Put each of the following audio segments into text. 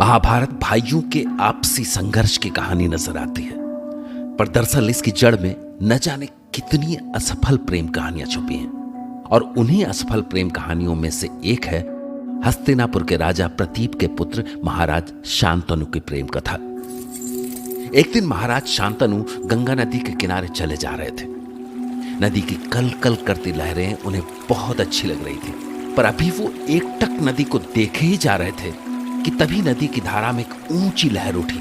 महाभारत भाइयों के आपसी संघर्ष की कहानी नजर आती है, पर दरअसल इसकी जड़ में न जाने कितनी असफल प्रेम कहानियां छुपी हैं। और उन्हीं असफल प्रेम कहानियों में से एक है हस्तिनापुर के राजा प्रतीप के पुत्र महाराज शांतनु की प्रेम कथा। एक दिन महाराज शांतनु गंगा नदी के किनारे चले जा रहे थे। नदी की कल कल करती लहरें उन्हें बहुत अच्छी लग रही थी, पर अभी वो एकटक नदी को देखे ही जा रहे थे कि तभी नदी की धारा में एक ऊंची लहर उठी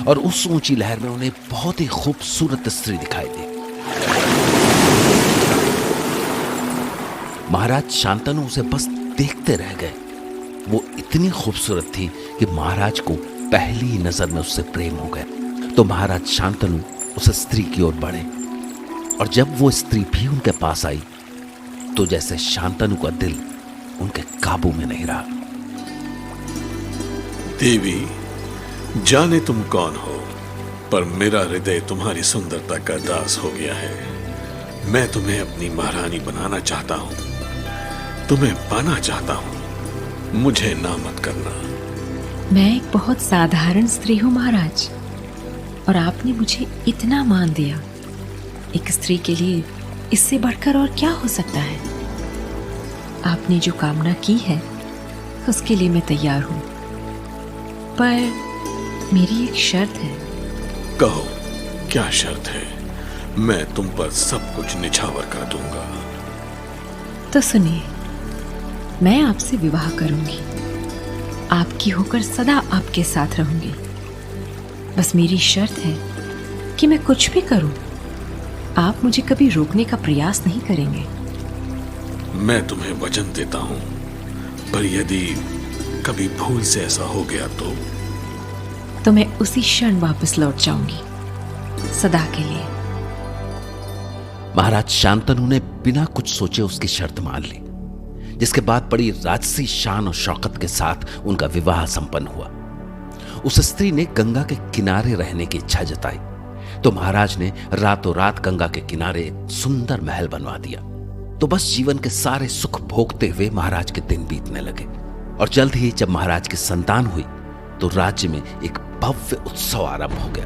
और उस ऊंची लहर में उन्हें बहुत ही खूबसूरत स्त्री दिखाई दी। महाराज शांतनु उसे बस देखते रह गए। वो इतनी खूबसूरत थी कि महाराज को पहली ही नजर में उससे प्रेम हो गया। तो महाराज शांतनु उस स्त्री की ओर बढ़े और जब वो स्त्री भी उनके पास आई तो जैसे शांतनु का दिल उनके काबू में नहीं रहा। देवी, जाने तुम कौन हो, पर मेरा हृदय तुम्हारी सुंदरता का दास हो गया है। मैं तुम्हें अपनी महारानी बनाना चाहता हूं, तुम्हें पाना चाहता हूं। मुझे ना मत करना। मैं एक बहुत साधारण स्त्री हूं महाराज, और आपने मुझे इतना मान दिया। एक स्त्री के लिए इससे बढ़कर और क्या हो सकता है। आपने जो कामना की है उसके लिए मैं तैयार हूं, पर मेरी एक शर्त है। कहो, क्या शर्त है? मैं तुम पर सब कुछ निछावर कर दूंगा। तो सुनिए, मैं आपसे विवाह करूंगी, आपकी होकर सदा आपके साथ रहूंगी। बस मेरी शर्त है कि मैं कुछ भी करूं, आप मुझे कभी रोकने का प्रयास नहीं करेंगे। मैं तुम्हें वचन देता हूं, पर यदि कभी भूल से ऐसा हो गया तो मैं उसी क्षण वापस लौट जाऊंगी, सदा के लिए। महाराज शांतनु ने बिना कुछ सोचे उसकी शर्त मान ली, जिसके बाद बड़ी राजसी शान और शौकत के साथ उनका विवाह संपन्न हुआ। उस स्त्री ने गंगा के किनारे रहने की इच्छा जताई, तो महाराज ने रातों रात गंगा के किनारे एक सुंदर महल बनवा दिया। तो बस जीवन के सारे सुख भोगते हुए महाराज के दिन बीतने लगे। और जल्द ही जब महाराज की संतान हुई तो राज्य में एक भव्य उत्सव आरंभ हो गया।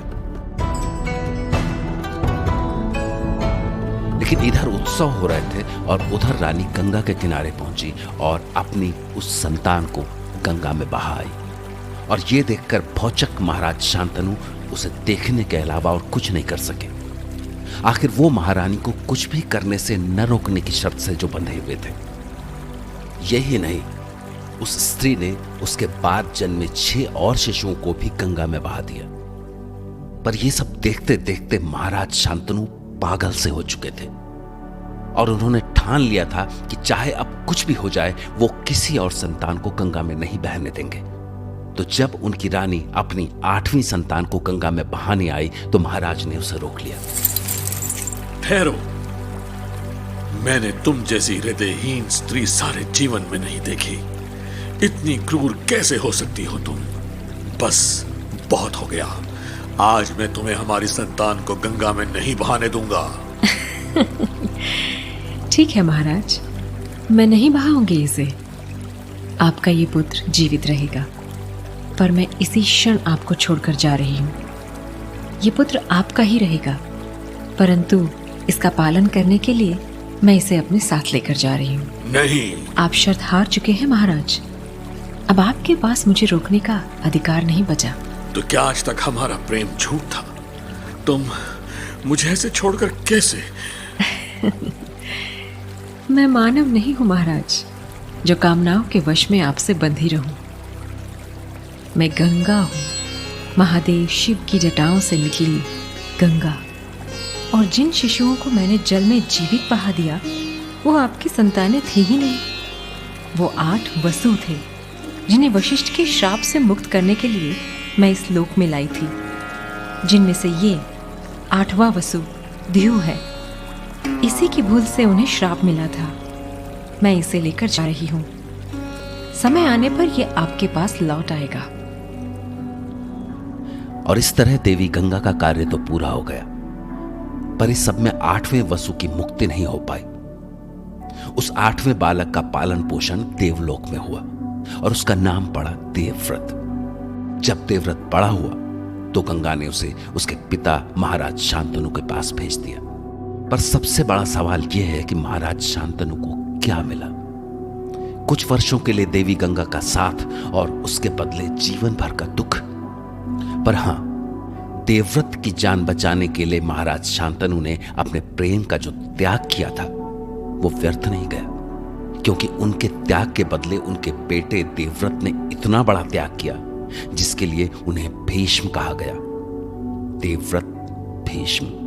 लेकिन इधर उत्सव हो रहे थे और उधर रानी गंगा के किनारे पहुंची और अपनी उस संतान को गंगा में बहा आई। और ये देखकर भौचक महाराज शांतनु उसे देखने के अलावा और कुछ नहीं कर सके। आखिर वो महारानी को कुछ भी करने से न रोकने की शर्त से जो बंधे हुए थे। यही नहीं, उस स्त्री ने उसके बाद जन्मे 6 और शिशुओं को भी गंगा में बहा दिया। पर यह सब देखते देखते महाराज शांतनु पागल से हो चुके थे और उन्होंने ठान लिया था कि चाहे अब कुछ भी हो जाए, वो किसी और संतान को गंगा में नहीं बहने देंगे। तो जब उनकी रानी अपनी 8वीं संतान को गंगा में बहाने आई तो महाराज ने उसे रोक लिया। ठहरो, मैंने तुम जैसी हृदयहीन स्त्री सारे जीवन में नहीं देखी। इतनी क्रूर कैसे हो सकती हो तुम? बस बहुत हो गया। आज मैं तुम्हें हमारी संतान को गंगा में नहीं बहाने दूंगा। ठीक है महाराज, मैं नहीं बहाऊंगी इसे। आपका ये पुत्र जीवित रहेगा, पर मैं इसी क्षण आपको छोड़कर जा रही हूं। ये पुत्र आपका ही रहेगा, परंतु इसका पालन करने के लिए मैं इसे अपने साथ लेकर जा रही हूं। नहीं, आप शर्त हार चुके हैं महाराज। अब आपके पास मुझे रोकने का अधिकार नहीं बचा। तो क्या आज तक हमारा प्रेम झूठ था? तुम मुझे ऐसे छोड़कर कैसे? मैं मानव नहीं हूं महाराज, जो कामनाओं के वश में आपसे बंधी रहूं। मैं गंगा हूं, महादेव शिव की जटाओं से निकली गंगा। और जिन शिशुओं को मैंने जल में जीवित बहा दिया, वो आपकी संतानें थी ही नहीं। वो 8 वसु थे, जिन्हें वशिष्ठ के श्राप से मुक्त करने के लिए मैं इस लोक में लाई थी, जिनमें से ये 8वां वसु ध्युव है। इसी की भूल से उन्हें श्राप मिला था। मैं इसे लेकर जा रही हूं। समय आने पर यह आपके पास लौट आएगा। और इस तरह देवी गंगा का कार्य तो पूरा हो गया, पर इस सब में 8वें वसु की मुक्ति नहीं हो पाई। उस 8वें बालक का पालन पोषण देवलोक में हुआ और उसका नाम पड़ा देवव्रत। जब देवव्रत बड़ा हुआ तो गंगा ने उसे उसके पिता महाराज शांतनु के पास भेज दिया। पर सबसे बड़ा सवाल यह है कि महाराज शांतनु को क्या मिला। कुछ वर्षों के लिए देवी गंगा का साथ और उसके बदले जीवन भर का दुख। पर हां, देवव्रत की जान बचाने के लिए महाराज शांतनु ने अपने प्रेम का जो त्याग किया था वो व्यर्थ नहीं गया, क्योंकि उनके त्याग के बदले उनके बेटे देवव्रत ने इतना बड़ा त्याग किया जिसके लिए उन्हें भीष्म कहा गया। देवव्रत भीष्म।